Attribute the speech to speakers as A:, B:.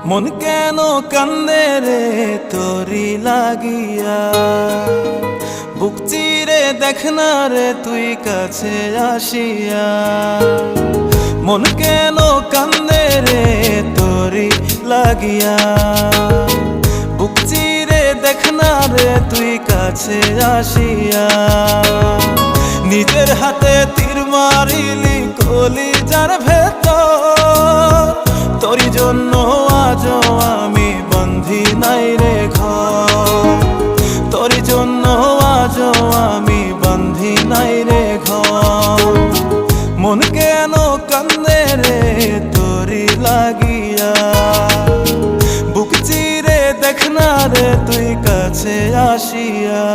A: মন কেন কান্দে রে তোরি লাগিয়া, বুক চিরে দেখ না রে তুই কাছে আসিয়া। মন কেন কান্দে রে তোরি লাগিয়া, বুক চিরে দেখ না রে তুই কাছে আসিয়া। নিজের হাতে তীর মারিলি কলিজার ভেতর, তোরি জন্য আজও আমি বন্ধি নাই রে ঘর, তোরি জন্য আজও আমি বন্ধি নাই রে ঘর। মন কেন কান্দে রে তোরি লাগিয়া, বুক চিরে দেখ না রে তুই কাছে আসিয়া।